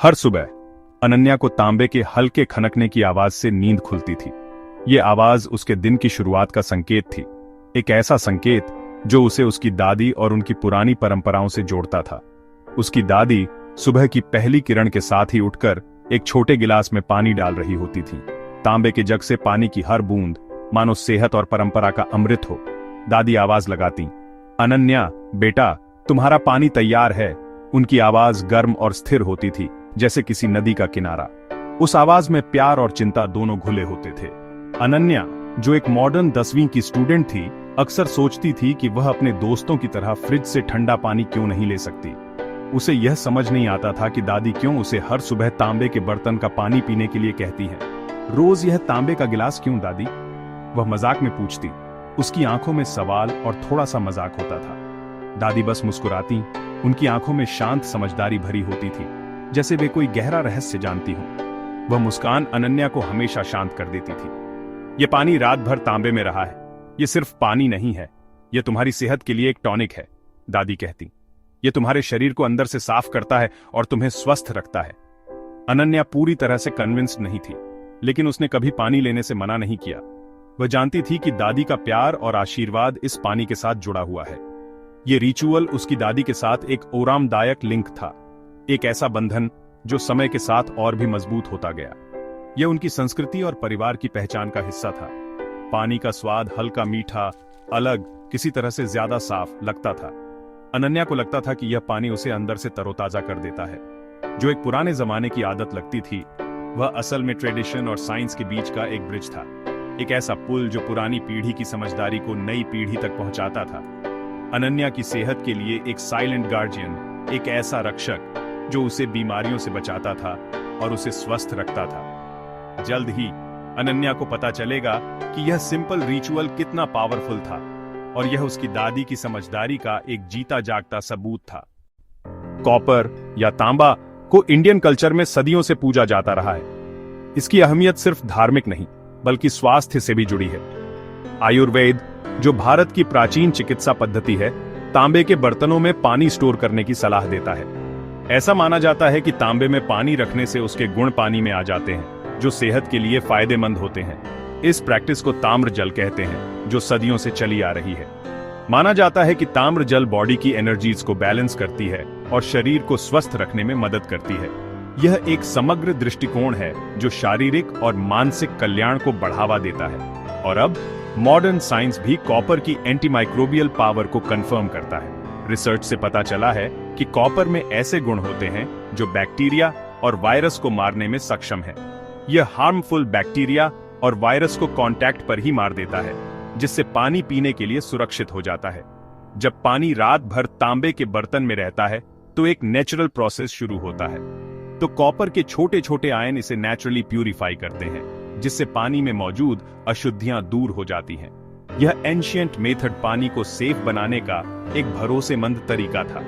हर सुबह अनन्या को तांबे के हल्के खनकने की आवाज से नींद खुलती थी। ये आवाज उसके दिन की शुरुआत का संकेत थी, एक ऐसा संकेत जो उसे उसकी दादी और उनकी पुरानी परंपराओं से जोड़ता था। उसकी दादी सुबह की पहली किरण के साथ ही उठकर एक छोटे गिलास में पानी डाल रही होती थी। तांबे के जग से पानी की हर बूंद मानो सेहत और परंपरा का अमृत हो। दादी आवाज लगाती, अनन्या बेटा तुम्हारा पानी तैयार है। उनकी आवाज गर्म और स्थिर होती थी, जैसे किसी नदी का किनारा। उस आवाज में प्यार और चिंता दोनों घुले होते थे। अनन्या, जो एक मॉडर्न 10वीं की स्टूडेंट थी, अक्सर सोचती थी कि वह अपने दोस्तों की तरह फ्रिज से ठंडा पानी क्यों नहीं ले सकती। उसे यह समझ नहीं आता था कि दादी क्यों उसे हर सुबह तांबे के बर्तन का पानी पीने के लिए कहती है। रोज यह तांबे का गिलास क्यों दादी? वह मजाक में पूछती। उसकी आंखों में सवाल और थोड़ा सा मजाक होता था। दादी बस मुस्कुराती। उनकी आंखों में शांत समझदारी भरी होती थी, जैसे वे कोई गहरा रहस्य जानती हो। वह मुस्कान अनन्या को हमेशा शांत कर देती थी। यह पानी रात भर तांबे में रहा है। यह सिर्फ पानी नहीं है, यह तुम्हारी सेहत के लिए एक टॉनिक है, दादी कहती। यह तुम्हारे शरीर को अंदर से साफ करता है और तुम्हें स्वस्थ रखता है। अनन्या पूरी तरह से कन्विंस्ड नहीं थी, लेकिन उसने कभी पानी लेने से मना नहीं किया। वह जानती थी कि दादी का प्यार और आशीर्वाद इस पानी के साथ जुड़ा हुआ है। यह रिचुअल उसकी दादी के साथ एक आरामदायक लिंक था, एक ऐसा बंधन जो समय के साथ और भी मजबूत होता गया। यह उनकी संस्कृति और परिवार की पहचान का हिस्सा था। पानी का स्वाद हल्का मीठा, अलग, किसी तरह से ज्यादा साफ लगता था। अनन्या को लगता था कि यह पानी उसे अंदर से तरोताजा कर देता है। जो एक पुराने जमाने की आदत लगती थी, वह असल में ट्रेडिशन और साइंस के बीच का एक ब्रिज था, एक ऐसा पुल जो पुरानी पीढ़ी की समझदारी को नई पीढ़ी तक पहुंचाता था। अनन्या की सेहत के लिए एक साइलेंट गार्जियन, एक ऐसा रक्षक जो उसे बीमारियों से बचाता था और उसे स्वस्थ रखता था। जल्द ही अनन्या को पता चलेगा कि यह सिंपल रिचुअल कितना पावरफुल था, और यह उसकी दादी की समझदारी का एक जीता जागता सबूत था। कॉपर या तांबा को इंडियन कल्चर में सदियों से पूजा जाता रहा है। इसकी अहमियत सिर्फ धार्मिक नहीं, बल्कि स्वास्थ्य से भी जुड़ी है। आयुर्वेद, जो भारत की प्राचीन चिकित्सा पद्धति है, तांबे के बर्तनों में पानी स्टोर करने की सलाह देता है। ऐसा माना जाता है कि तांबे में पानी रखने से उसके गुण पानी में आ जाते हैं, जो सेहत के लिए फायदेमंद होते हैं। इस प्रैक्टिस को ताम्र जल कहते हैं, जो सदियों से चली आ रही है। माना जाता है कि ताम्र जल बॉडी की एनर्जीज को बैलेंस करती है और शरीर को स्वस्थ रखने में मदद करती है। यह एक समग्र दृष्टिकोण है जो शारीरिक और मानसिक कल्याण को बढ़ावा देता है। और अब मॉडर्न साइंस भी कॉपर की एंटीमाइक्रोबियल पावर को कंफर्म करता है। रिसर्च से पता चला है कि कॉपर में ऐसे गुण होते हैं जो बैक्टीरिया और वायरस को मारने में सक्षम है। यह हार्मफुल बैक्टीरिया और वायरस को कांटेक्ट पर ही मार देता है, जिससे पानी पीने के लिए सुरक्षित हो जाता है। जब पानी रात भर तांबे के बर्तन में रहता है, तो एक नेचुरल प्रोसेस शुरू होता है। तो कॉपर के छोटे छोटे आयन इसे नेचुरली प्यूरिफाई करते हैं, जिससे पानी में मौजूद अशुद्धियां दूर हो जाती हैं। यह एंशिएंट मेथड पानी को सेफ बनाने का एक भरोसेमंद तरीका था।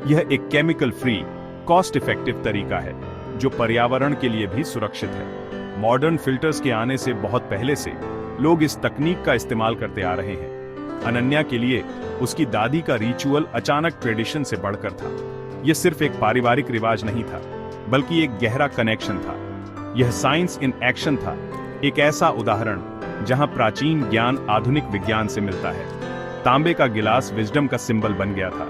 यह एक केमिकल फ्री, कॉस्ट इफेक्टिव तरीका है, जो पर्यावरण के लिए भी सुरक्षित है। मॉडर्न फिल्टर्स के आने से बहुत पहले से लोग इस तकनीक का इस्तेमाल करते आ रहे हैं। अनन्या के लिए उसकी दादी का रिचुअल अचानक ट्रेडिशन से बढ़कर था। यह सिर्फ एक पारिवारिक रिवाज नहीं था, बल्कि एक गहरा कनेक्शन था। यह साइंस इन एक्शन था, एक ऐसा उदाहरण जहां प्राचीन ज्ञान आधुनिक विज्ञान से मिलता है। तांबे का गिलास विजडम का सिंबल बन गया था,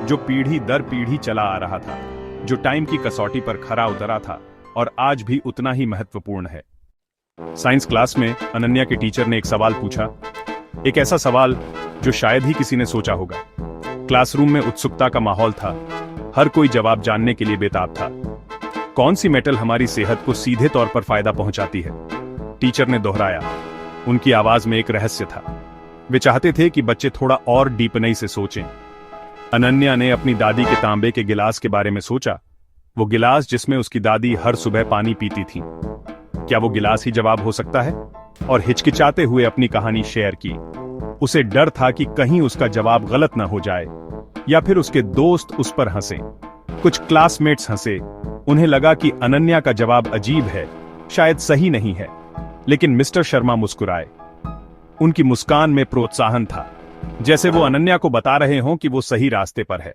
जो पीढ़ी दर पीढ़ी चला आ रहा था, जो टाइम की कसौटी पर खरा उतरा था और आज भी उतना ही महत्वपूर्ण है। साइंस क्लास में अनन्या के टीचर ने एक सवाल पूछा, एक ऐसा सवाल जो शायद ही किसी ने सोचा होगा। क्लासरूम में उत्सुकता का माहौल था, हर कोई जवाब जानने के लिए बेताब था। कौन सी मेटल हमारी सेहत को सीधे तौर पर फायदा पहुंचाती है? टीचर ने दोहराया। उनकी आवाज में एक रहस्य था। वे चाहते थे कि बच्चे थोड़ा और डीपनई से सोचें। अनन्या ने अपनी दादी के तांबे के गिलास के बारे में सोचा, वो गिलास जिसमें उसकी दादी हर सुबह पानी पीती थी। क्या वो गिलास ही जवाब हो सकता है? और हिचकिचाते हुए अपनी कहानी शेयर की। उसे डर था कि कहीं उसका जवाब गलत न हो जाए, या फिर उसके दोस्त उस पर हंसे। कुछ क्लासमेट्स हंसे। उन्हें लगा कि अनन्या का जवाब अजीब है, शायद सही नहीं है। लेकिन मिस्टर शर्मा मुस्कुराए। उनकी मुस्कान में प्रोत्साहन था, जैसे वो अनन्या को बता रहे हों कि वो सही रास्ते पर है।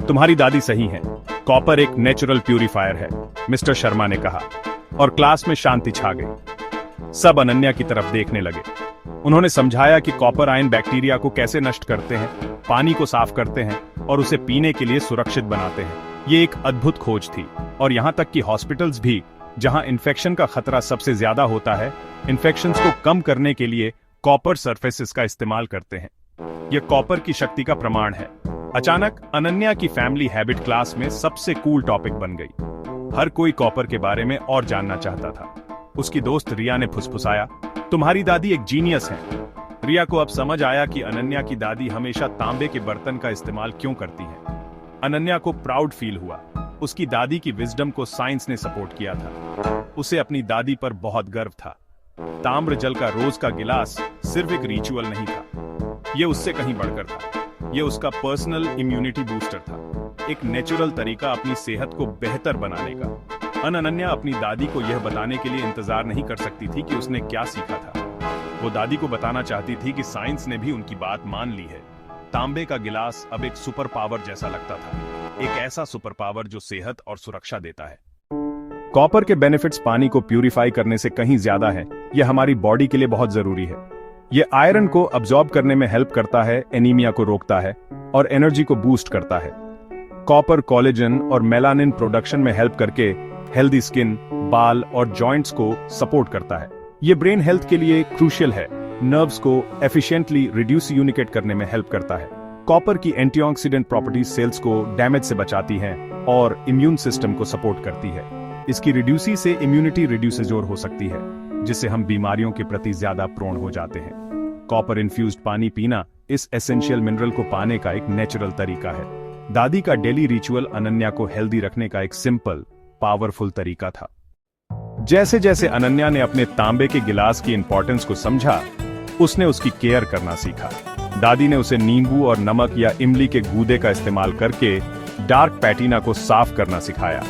तुम्हारी दादी सही हैं। कॉपर एक नेचुरल प्यूरिफायर है, मिस्टर शर्मा ने कहा, और क्लास में शांति छा गई। सब अनन्या की तरफ देखने लगे। उन्होंने समझाया कि कॉपर आयन बैक्टीरिया को कैसे नष्ट करते हैं, पानी को साफ करते हैं और उसे पीने के लिए सुरक्षित बनाते हैं। ये एक अद्भुत खोज थी, और यहां तक कि हॉस्पिटल्स भी, जहां इन्फेक्शन का खतरा सबसे ज्यादा होता है, इन्फेक्शंस को कम करने के लिए कॉपर सरफेसेस का इस्तेमाल करते हैं। यह कॉपर की शक्ति का प्रमाण है। अचानक अनन्या की फैमिली हैबिट क्लास में सबसे कूल टॉपिक बन गई। हर कोई कॉपर के बारे में और जानना चाहता था। उसकी दोस्त रिया ने फुसफुसाया, तुम्हारी दादी एक जीनियस है। रिया को अब समझ आया कि अनन्या की दादी हमेशा तांबे के बर्तन का इस्तेमाल क्यों करती है। अनन्या को प्राउड फील हुआ। उसकी दादी की विजडम को साइंस ने सपोर्ट किया था। उसे अपनी दादी पर बहुत गर्व था। ताम्र जल का रोज का गिलास सिर्फ एक रिचुअल नहीं था, यह उससे कहीं बढ़कर था। यह उसका पर्सनल इम्यूनिटी बूस्टर था, एक नेचुरल तरीका अपनी सेहत को बेहतर बनाने का। अनन्या अपनी दादी को यह बताने के लिए इंतजार नहीं कर सकती थी कि उसने क्या सीखा था। वो दादी को बताना चाहती थी कि साइंस ने भी उनकी बात मान ली है। तांबे का गिलास अब एक सुपर पावर जैसा लगता था, एक ऐसा सुपर पावर जो सेहत और सुरक्षा देता है। कॉपर के बेनिफिट्स पानी को प्यूरिफाई करने से कहीं ज्यादा है। यह हमारी बॉडी के लिए बहुत जरूरी है। यह आयरन को अब्सॉर्ब करने में हेल्प करता है, एनीमिया को रोकता है और एनर्जी को बूस्ट करता है। कॉपर कोलेजन और मेलानिन प्रोडक्शन में हेल्प करके हेल्दी स्किन, बाल और जॉइंट्स को सपोर्ट करता है। यह ब्रेन हेल्थ के लिए क्रूशियल है। नर्व्स को एफिशिएंटली रिड्यूस यूनिकेट करने में हेल्प करता है। कॉपर की एंटीऑक्सीडेंट प्रॉपर्टीज सेल्स को डैमेज से बचाती हैं और इम्यून सिस्टम को सपोर्ट करती है। इसकी रिड्यूसी से इम्यूनिटी रिड्यूसेजोर हो सकती है, जिससे हम बीमारियों के प्रति ज्यादा प्रोन हो जाते हैं। कॉपर इन्फ्यूज्ड पानी पीना इस एसेंशियल मिनरल को पाने का एक नेचुरल तरीका है। दादी का डेली रिचुअल अनन्या को हेल्दी रखने का एक सिंपल, पावरफुल तरीका था। जैसे जैसे अनन्या ने अपने तांबे के गिलास की इंपॉर्टेंस को समझा, उसने उसकी केयर करना सीखा। दादी ने उसे नींबू और नमक या इमली के गूदे का इस्तेमाल करके डार्क पैटिना को साफ करना सिखाया,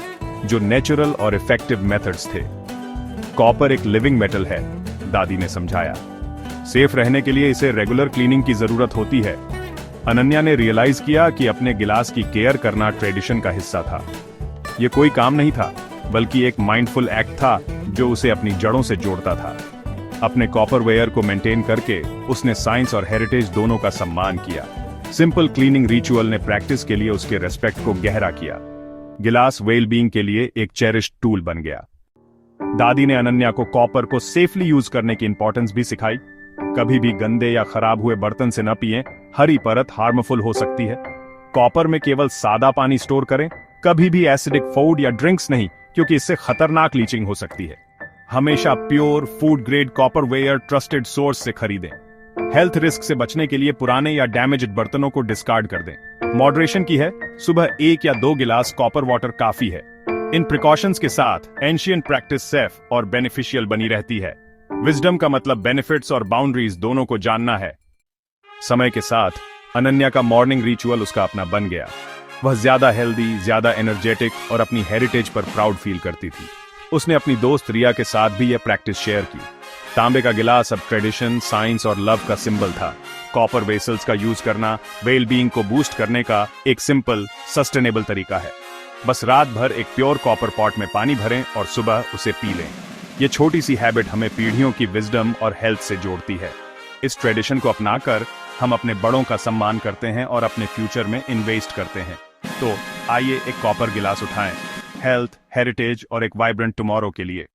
जो नेचुरल और इफेक्टिव मेथड्स थे। कॉपर एक लिविंग मेटल है, दादी ने समझाया। सेफ रहने के लिए इसे रेगुलर क्लीनिंग की जरूरत होती है। अनन्या ने रियलाइज किया कि अपने गिलास की केयर करना ट्रेडिशन का हिस्सा था। यह कोई काम नहीं था, बल्कि एक माइंडफुल एक्ट था जो उसे अपनी जड़ों से जोड़ता था। अपने कॉपर वेयर को मेंटेन करके उसने साइंस और हेरिटेज दोनों का सम्मान किया। सिंपल क्लीनिंग रिचुअल ने प्रैक्टिस के लिए उसके रेस्पेक्ट को गहरा किया। गिलास वेल बीइंग के लिए एक चेरिश्ड टूल बन गया। दादी ने अनन्या को कॉपर को सेफली यूज करने की इंपॉर्टेंस भी सिखाई। कभी भी गंदे या खराब हुए बर्तन से न पिएं, हरी परत हार्मफुल हो सकती है। कॉपर में केवल सादा पानी स्टोर करें, कभी भी एसिडिक फूड या ड्रिंक्स नहीं, क्योंकि इससे खतरनाक लीचिंग हो सकती है। हमेशा pure food grade copper ware trusted source से खरीदें। हेल्थ रिस्क से बचने के लिए पुराने या डैमेज्ड बर्तनों को डिस्कार्ड कर दें। मॉडरेशन की है, सुबह 1 या 2 गिलास कॉपर वाटर काफी है। इन प्रिकॉशंस के साथ एंशिएंट प्रैक्टिस सेफ और बेनिफिशियल बनी रहती है। विजडम का मतलब बेनिफिट्स और बाउंड्रीज दोनों को जानना है। समय के साथ अनन्या का मॉर्निंग रिचुअल उसका अपना बन गया। वह ज्यादा हेल्दी, ज्यादा एनर्जेटिक और अपनी हेरिटेज पर प्राउड फील करती थी। उसने अपनी दोस्त रिया के साथ भी यह प्रैक्टिस शेयर की। तांबे का गिलास अब ट्रेडिशन, साइंस और लव का सिंबल था। कॉपर वेसल्स का यूज करना वेल बीइंग को बूस्ट करने का एक सिंपल, सस्टेनेबल तरीका है। बस रात भर एक प्योर कॉपर पॉट में पानी भरें और सुबह उसे पी लें। यह छोटी सी हैबिट हमें पीढ़ियों की विजडम और हेल्थ से जोड़ती है। इस ट्रेडिशन को अपनाकर हम अपने बड़ों का सम्मान करते हैं और अपने फ्यूचर में इन्वेस्ट करते हैं। तो आइए एक कॉपर गिलास उठाएं, हेल्थ, हेरिटेज और एक वाइब्रेंट टुमारो के लिए।